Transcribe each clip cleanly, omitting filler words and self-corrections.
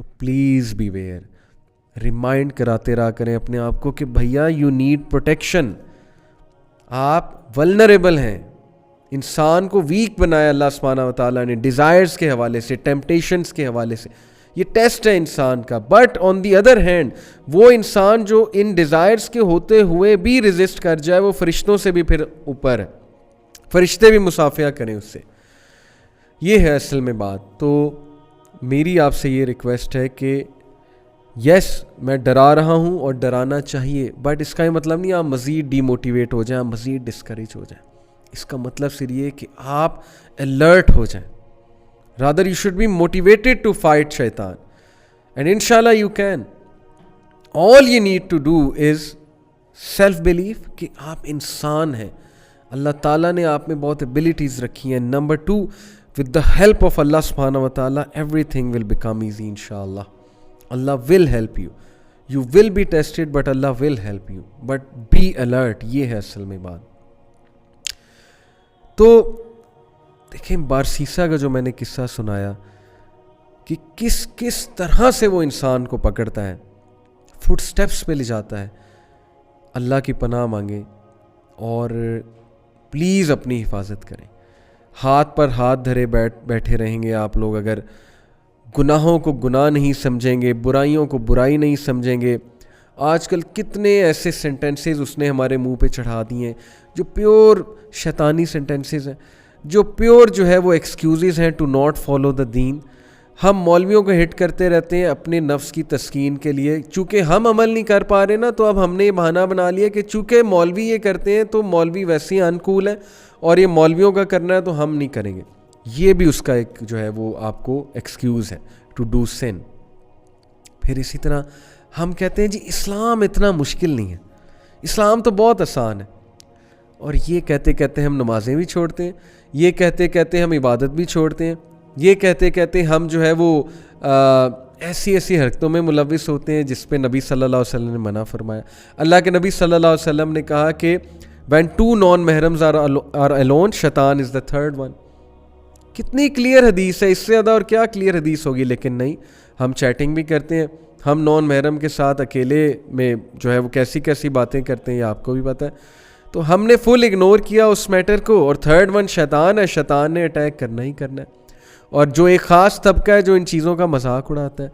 تو please be where. Remind کراتے رہا کریں اپنے آپ کو کہ بھیا یو نیڈ پروٹیکشن. آپ ولنریبل ہیں. انسان کو ویک بنایا اللہ سبحانہ و تعالیٰ نے ڈیزائرز کے حوالے سے, ٹیمپٹیشنز کے حوالے سے. یہ ٹیسٹ ہے انسان کا. But on the other hand وہ انسان جو ان ڈیزائرز کے ہوتے ہوئے بھی ریزسٹ کر جائے وہ فرشتوں سے بھی پھر اوپر ہے. فرشتے بھی مصافحہ کریں اس سے. یہ ہے اصل میں بات. تو میری آپ سے یہ ریکویسٹ ہے کہ یس میں ڈرا رہا ہوں اور ڈرانا چاہیے, بٹ اس کا یہ مطلب نہیں آپ مزید ڈی موٹیویٹ ہو جائیں, مزید ڈسکریج ہو جائیں. اس کا مطلب صرف یہ کہ آپ الرٹ ہو جائیں. rather you should be motivated to fight shaitan, and inshallah you can. all you need to do is self belief کہ آپ انسان ہیں. اللہ تعالیٰ نے آپ میں بہت ابیلٹیز رکھی ہیں. Number 2, with the help of Allah subhanahu wa ta'ala everything will become easy inshallah. Allah will help you. You will be tested but Allah will help you. But be alert. یہ ہے اصل میں بات. تو دیکھیں بارسیسا کا جو میں نے قصہ سنایا کہ کس طرح سے وہ انسان کو پکڑتا ہے, فٹ سٹیپس پہ لے جاتا ہے. اللہ کی پناہ مانگیں اور پلیز اپنی حفاظت کریں. ہاتھ پر ہاتھ دھرے بیٹھے رہیں گے آپ لوگ اگر گناہوں کو گناہ نہیں سمجھیں گے, برائیوں کو برائی نہیں سمجھیں گے. آج کل کتنے ایسے سینٹینسز اس نے ہمارے منہ پہ چڑھا دیے ہیں جو پیور شیطانی سینٹینسز ہیں, جو پیور جو ہے وہ ایکسکیوزز ہیں ٹو ناٹ فالو دا دین. ہم مولویوں کو ہٹ کرتے رہتے ہیں اپنے نفس کی تسکین کے لیے. چونکہ ہم عمل نہیں کر پا رہے نا, تو اب ہم نے یہ بہانہ بنا لیا کہ چونکہ مولوی یہ کرتے ہیں تو مولوی ویسے ہی انکول ہے اور یہ مولویوں کا کرنا ہے تو ہم نہیں کریں گے. یہ بھی اس کا ایک جو ہے وہ آپ کو ایکسکیوز ہے ٹو ڈو سن. پھر اسی طرح ہم کہتے ہیں جی اسلام اتنا مشکل نہیں ہے, اسلام تو بہت آسان ہے. اور یہ کہتے کہتے ہم نمازیں بھی چھوڑتے ہیں, یہ کہتے کہتے ہم عبادت بھی چھوڑتے ہیں, یہ کہتے کہتے ہم جو ہے وہ ایسی حرکتوں میں ملوث ہوتے ہیں جس پہ نبی صلی اللہ علیہ وسلم نے منع فرمایا. اللہ کے نبی صلی اللہ علیہ وسلم نے کہا کہ when 2 non-محرمز are alone شیطان is the third one. کتنی کلیئر حدیث ہے, اس سے زیادہ اور کیا کلیئر حدیث ہوگی. لیکن نہیں, ہم چیٹنگ بھی کرتے ہیں, ہم نان محرم کے ساتھ اکیلے میں جو ہے وہ کیسی باتیں کرتے ہیں یہ آپ کو بھی پتہ ہے. تو ہم نے فل اگنور کیا اس میٹر کو, اور تھرڈ ون شیطان ہے, شیطان نے اٹیک کرنا ہی کرنا ہے. اور جو ایک خاص طبقہ ہے جو ان چیزوں کا مذاق اڑاتا ہے,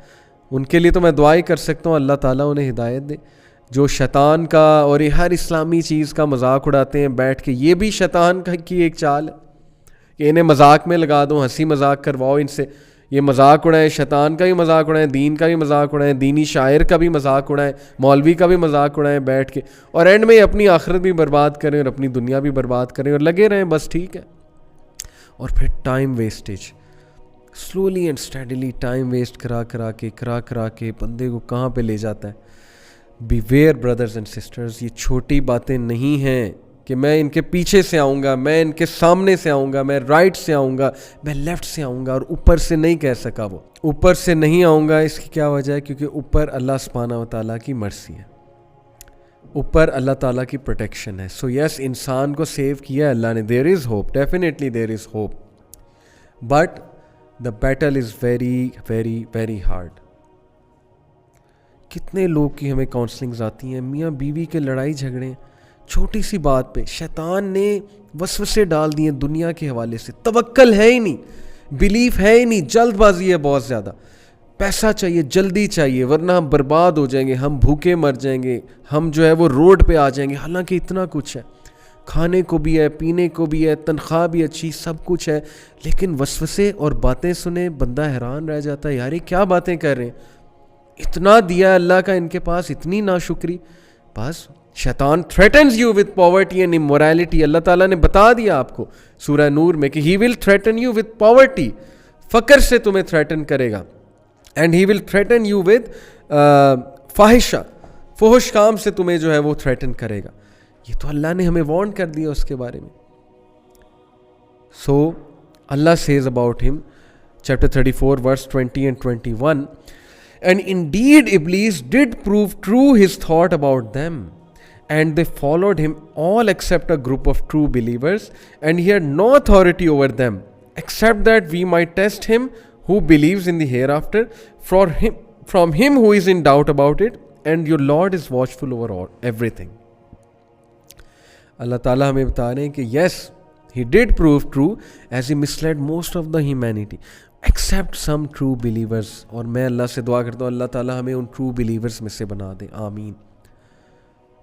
ان کے لیے تو میں دعا ہی کر سکتا ہوں اللہ تعالیٰ انہیں ہدایت دے. جو شیطان کا اور یہ ہر اسلامی چیز کا مذاق اڑاتے ہیں بیٹھ کے, یہ بھی شیطان کی ایک چال ہے کہ انہیں مذاق میں لگا دو, ہنسی مذاق کرواؤ ان سے, یہ مذاق اڑائیں, شیطان کا بھی مذاق اڑائیں, دین کا بھی مذاق اڑائیں, دینی شاعر کا بھی مذاق اڑائیں, مولوی کا بھی مذاق اڑائیں بیٹھ کے, اور اینڈ میں اپنی آخرت بھی برباد کریں اور اپنی دنیا بھی برباد کریں اور لگے رہیں بس. ٹھیک ہے. اور پھر time wastage, slowly and steadily time waste کرا کے بندے کو کہاں پہ لے جاتا ہے. بیویئر بردرز اینڈ سسٹرز, یہ چھوٹی باتیں نہیں ہیں کہ میں ان کے پیچھے سے آؤں گا, میں ان کے سامنے سے آؤں گا, میں رائٹ سے آؤں گا, میں لیفٹ سے آؤں گا, اور اوپر سے نہیں کہہ سکا. وہ اوپر سے نہیں آؤں گا, اس کی کیا وجہ ہے؟ کیونکہ اوپر اللہ سبحانہ و تعالیٰ کی مرسی ہے, اوپر اللہ تعالیٰ کی پروٹیکشن ہے. سو یس, انسان کو سیو کیا اللہ نے, there is hope, definitely there is hope, but the battle is very very very hard. کتنے لوگ کی ہمیں کاؤنسلنگز آتی ہیں, میاں بیوی کے لڑائی جھگڑے چھوٹی سی بات پہ, شیطان نے وسوسے ڈال دیے دنیا کے حوالے سے, توکل ہے ہی نہیں, بلیف ہے ہی نہیں, جلد بازی ہے بہت زیادہ, پیسہ چاہیے, جلدی چاہیے, ورنہ ہم برباد ہو جائیں گے, ہم بھوکے مر جائیں گے, ہم جو ہے وہ روڈ پہ آ جائیں گے. حالانکہ اتنا کچھ ہے, کھانے کو بھی ہے, پینے کو بھی ہے, تنخواہ بھی اچھی, سب کچھ ہے, لیکن وسوسے اور باتیں سنے بندہ حیران رہ جاتا ہے, یار یہ کیا باتیں کر رہے ہیں, اتنا دیا اللہ کا ان کے پاس, اتنی ناشکری. بس شیطان threatens you with poverty and immorality. اللہ تعالیٰ نے بتا دیا آپ کو سورہ نور میں کہ he will threaten you with poverty, فقر سے تمہیں threaten کرے گا, and he will threaten you with فاحشہ, فحش کام سے تمہیں جو ہے وہ threaten کرے گا. یہ تو اللہ نے ہمیں وارن کر دیا اس کے بارے میں. So Allah says about him, chapter 34 verse 20 and 21, and indeed Iblis did prove true his thought about them, and they followed him all except a group of true believers, and he had no authority over them except that we might test him who believes in the hereafter. from him who is in doubt about it, and your Lord is watchful over all everything. اللہ تعالیٰ ہمیں بتا رہے ہیں کہ yes, he did prove true as he misled most of the humanity except some true believers. اور میں اللہ سے دعا کرتا ہوں اللہ تعالیٰ ہمیں ان true believers میں سے بنا دے, آمین.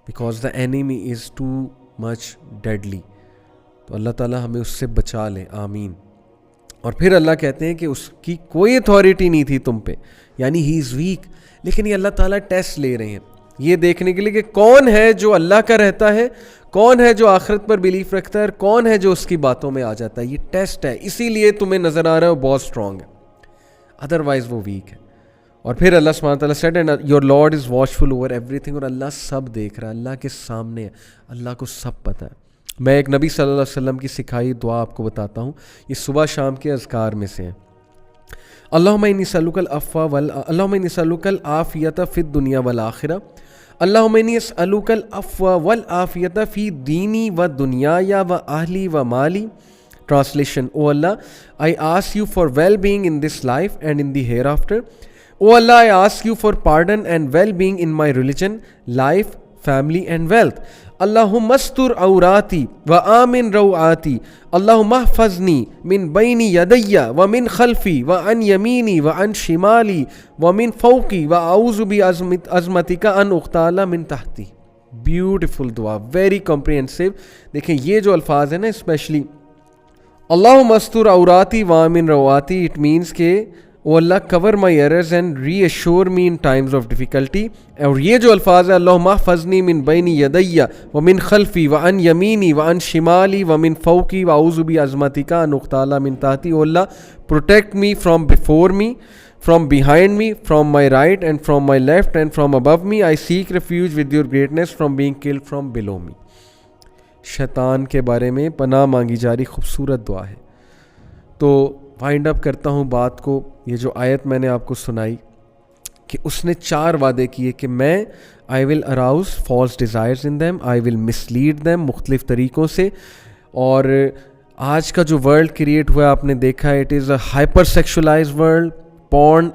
Because the enemy is too much deadly. تو اللہ تعالیٰ ہمیں اس سے بچا لے, آمین. اور پھر اللہ کہتے ہیں کہ اس کی کوئی اتھارٹی نہیں تھی تم پہ, یعنی ہی از ویک. لیکن یہ اللہ تعالیٰ ٹیسٹ لے رہے ہیں یہ دیکھنے کے لیے کہ کون ہے جو اللہ کا رہتا ہے, کون ہے جو آخرت پر بلیف رکھتا ہے, اور کون ہے جو اس کی باتوں میں آ جاتا ہے. یہ ٹیسٹ ہے, اسی لیے تمہیں نظر آ رہا ہے وہ بہت اسٹرانگ ہے, ادروائز وہ ویک ہے. اور پھر اللہ سبحانہ تعالیٰ said and your Lord is watchful over everything. اور اللہ سب دیکھ رہا ہے, اللہ کے سامنے ہے, اللہ کو سب پتہ ہے. میں ایک نبی صلی اللہ علیہ وسلم کی سکھائی دعا آپ کو بتاتا ہوں, یہ صبح شام کے اذکار میں سے ہیں. اللہم انی اسألک العافیۃ فی الدنیا والآخرہ, اللہم انی اسألک العفو والعافیۃ فی دینی و دنیای و اہلی و مالی. Translation: Oh Allah, I ask you for well-being in this life and in the hereafter. Oh Allah, I ask you for pardon and well-being in my religion, life, family and wealth. Allahumma astur awrati wa amin rawati. Allahumma ahfazni min bayni yadayya wa min khalfi wa an yamini wa an shimali wa min fawqi wa a'udhu bi azmatika an uqtala min tahti. Beautiful dua, very comprehensive. دیکھیں یہ جو الفاظ ہیں نا, especially Allahumma astur awrati wa amin rawati, it means کہ او اللہ cover my errors and reassure me in times of difficulty. اور یہ جو الفاظ ہے اللہم احفظنی من بین یدی ومن خلفی وعن یمینی وعن شمالی ومن فوقی واعوذ بعظمتک ان اغتال من تحتی. او اللہ protect me from before me, from behind me, from my right and from my left and from above me. I seek refuge with your greatness from being killed from below me. شیطان کے بارے میں پناہ مانگی جا رہی خوبصورت دعا ہے. تو وائنڈ اپ کرتا ہوں بات کو. یہ جو آیت میں نے آپ کو سنائی کہ اس نے 4 وعدے کیے کہ میں I will arouse false desires in them, I will mislead them مختلف طریقوں سے. اور آج کا جو ورلڈ کریٹ ہوا ہے آپ نے دیکھا ہے, it is a hyper sexualised world. Porn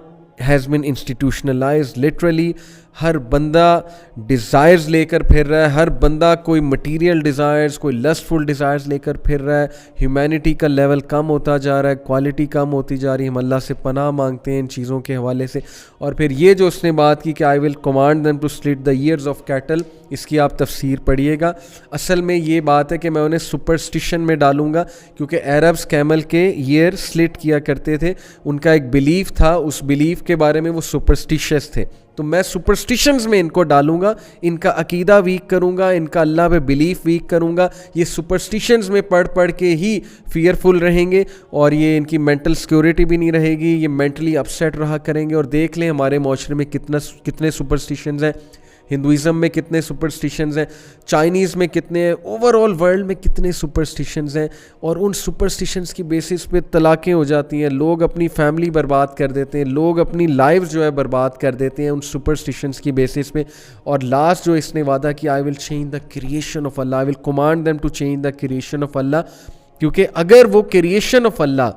has been institutionalised literally. ہر بندہ ڈیزائرز لے کر پھر رہا ہے, ہر بندہ کوئی مٹیریل ڈیزائرز, کوئی لسٹفل ڈیزائرز لے کر پھر رہا ہے. ہیومینٹی کا لیول کم ہوتا جا رہا ہے, کوالٹی کم ہوتی جا رہی ہے. ہم اللہ سے پناہ مانگتے ہیں ان چیزوں کے حوالے سے. اور پھر یہ جو اس نے بات کی کہ I will command them to slit the ears of cattle, اس کی آپ تفسیر پڑھیے گا. اصل میں یہ بات ہے کہ میں انہیں سپرسٹیشن میں ڈالوں گا, کیونکہ عربز کیمل کے ایئر سلٹ کیا کرتے تھے. ان کا ایک بلیف تھا, اس بلیف کے بارے میں وہ سپرسٹیشس تھے. تو میں سپرسٹیشنز میں ان کو ڈالوں گا, ان کا عقیدہ ویک کروں گا, ان کا اللہ پہ بلیف ویک کروں گا. یہ سپرسٹیشنز میں پڑھ کے ہی فیئرفل رہیں گے, اور یہ ان کی مینٹل سیکورٹی بھی نہیں رہے گی, یہ مینٹلی اپسیٹ رہا کریں گے. اور دیکھ لیں ہمارے معاشرے میں کتنے سپرسٹیشنز ہیں. ہندوازم میں کتنے سپرسٹیشنز ہیں, چائنیز میں کتنے ہیں, اوور آل ورلڈ میں کتنے سپرسٹیشنز ہیں. اور ان سپرسٹیشنز کی بیسس پہ طلاقیں ہو جاتی ہیں, لوگ اپنی فیملی برباد کر دیتے ہیں, لوگ اپنی لائف جو ہے برباد کر دیتے ہیں ان سپرسٹیشنز کی بیسس پہ. اور لاسٹ جو اس نے وعدہ کیا, I will change the creation of Allah, I will command them to change the creation of Allah. کیونکہ اگر وہ کریشن آف اللہ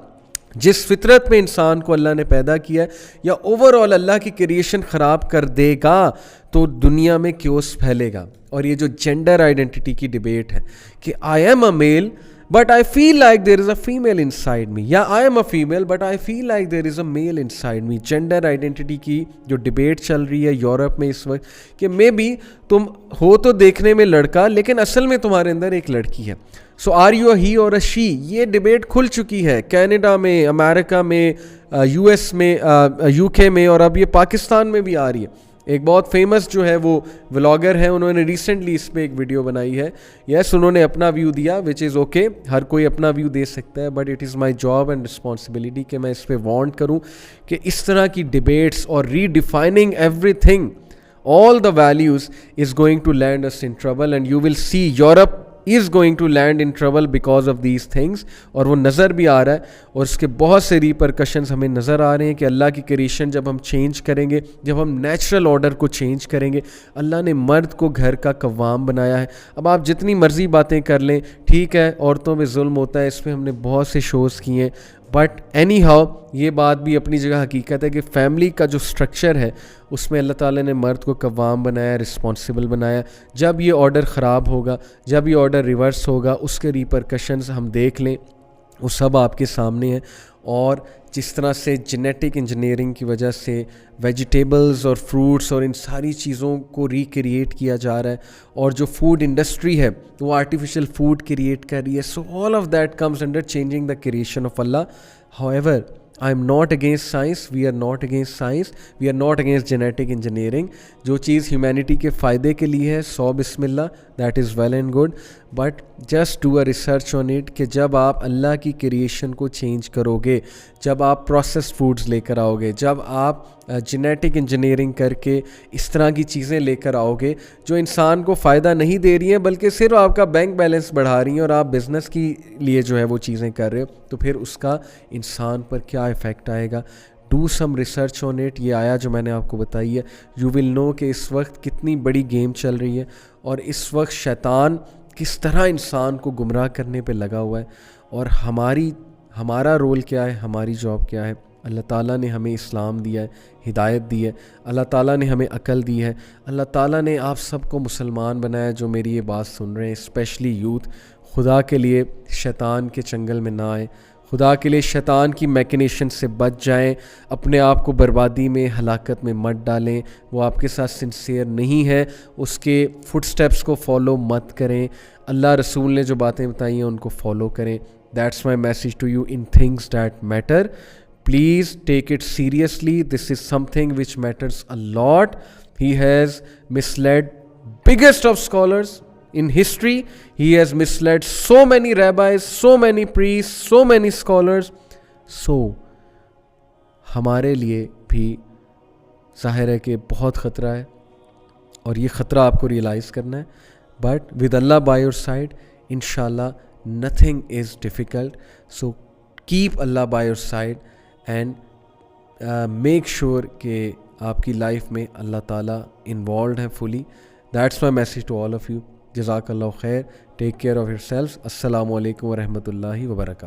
جس فطرت میں انسان کو اللہ نے پیدا کیا ہے, یا اوور آل اللہ کی کریشن خراب کر دے گا تو دنیا میں کیوس پھیلے گا. اور یہ جو جینڈر آئیڈینٹی کی ڈیبیٹ ہے کہ I am a male but I feel like there is a female inside me, یا I am a female but I feel like there is a male inside me. Gender identity کی جو debate چل رہی ہے Europe میں اس وقت کہ may be تم ہو تو دیکھنے میں لڑکا لیکن اصل میں تمہارے اندر ایک لڑکی ہے. سو آر یو اے ہی اور اے شی. یہ ڈیبیٹ کھل چکی ہے کینیڈا میں, امریکہ میں, یو ایس میں, یو کے میں, اور اب یہ پاکستان میں بھی آ رہی ہے. ایک بہت فیمس جو ہے وہ ولاگر ہے, انہوں نے ریسنٹلی اس پہ ایک ویڈیو بنائی ہے. یس, انہوں نے اپنا ویو دیا وچ از اوکے, ہر کوئی اپنا ویو دے سکتا ہے, but it is my job and responsibility کہ میں اس پہ وارن کروں کہ اس طرح کی ڈیبیٹس اور redefining everything, all the values is going to land us in trouble, and you will see Europe is going to land in trouble because of these things. اور وہ نظر بھی آ رہا ہے, اور اس کے بہت سے ریپرکشنز ہمیں نظر آ رہے ہیں کہ اللہ کی کریشن جب ہم چینج کریں گے, جب ہم نیچرل آرڈر کو چینج کریں گے. اللہ نے مرد کو گھر کا قوام بنایا ہے. اب آپ جتنی مرضی باتیں کر لیں, ٹھیک ہے عورتوں پہ ظلم ہوتا ہے, اس پہ ہم نے بہت سے شوز کیے ہیں, بٹ اینی ہاؤ یہ بات بھی اپنی جگہ حقیقت ہے کہ فیملی کا جو اسٹرکچر ہے اس میں اللہ تعالیٰ نے مرد کو قوام بنایا, رسپانسبل بنایا. جب یہ آرڈر خراب ہوگا, جب یہ آرڈر ریورس ہوگا, اس کے ریپرکشنز ہم دیکھ لیں, وہ سب آپ کے سامنے ہیں. اور جس طرح سے جینیٹک انجینئرنگ کی وجہ سے ویجیٹیبلز اور فروٹس اور ان ساری چیزوں کو ریکریٹ کیا جا رہا ہے, اور جو فوڈ انڈسٹری ہے وہ آرٹیفیشیل فوڈ کریٹ کر رہی ہے. So all of that comes under changing the creation of Allah. However, I am not against science, we are not against science, we are not against genetic engineering. جو چیز humanity کے فائدے کے لیے ہے, سو بسم اللہ, that is well and good, but just do a research on it کہ جب آپ اللہ کی کریشن کو چینج کرو گے, جب آپ پروسیس فوڈز لے کر آؤ گے, جب آپ جینیٹک انجینئرنگ کر کے اس طرح کی چیزیں لے کر آؤ گے جو انسان کو فائدہ نہیں دے رہی ہیں بلکہ صرف آپ کا بینک بیلنس بڑھا رہی ہیں, اور آپ بزنس کی لیے جو ہے وہ چیزیں کر رہے ہو, تو پھر اس کا انسان پر کیا ایفیکٹ آئے گا. Do some research on it. یہ آیا جو میں نے آپ کو بتائی ہے, یو ول نو کہ اس وقت کتنی بڑی گیم چل رہی ہے, اور اس وقت شیطان کس طرح انسان کو گمراہ کرنے پہ لگا ہوا ہے, اور ہمارا رول کیا ہے, ہماری جاب کیا ہے. اللہ تعالیٰ نے ہمیں اسلام دیا ہے, ہدایت دی ہے, اللہ تعالیٰ نے ہمیں عقل دی ہے, اللہ تعالیٰ نے آپ سب کو مسلمان بنایا جو میری یہ بات سن رہے ہیں, اسپیشلی یوتھ. خدا کے لیے شیطان کے چنگل میں نہ آئیں, خدا کے لیے شیطان کی میکنیشن سے بچ جائیں, اپنے آپ کو بربادی میں, ہلاکت میں مت ڈالیں. وہ آپ کے ساتھ سنسیئر نہیں ہے, اس کے فٹ سٹیپس کو فالو مت کریں. اللہ رسول نے جو باتیں بتائی ہیں ان کو فالو کریں. That's my message to you in things that matter. Please take it seriously. This is something which matters a lot. He has misled biggest of scholars in history. He has misled so many rabbis, so many priests, so many scholars. So ہمارے لیے بھی ظاہر ہے کہ بہت خطرہ ہے, اور یہ خطرہ آپ کو ریئلائز کرنا ہے. But with Allah by your side, inshallah, nothing is difficult. So keep Allah by your side and make sure کہ آپ کی لائف میں اللہ تعالیٰ انوالوڈ ہیں fully. That's my message to all of you. جزاک اللہ خیر. Take care of yourself. السلام علیکم ورحمۃ اللہ وبرکاتہ.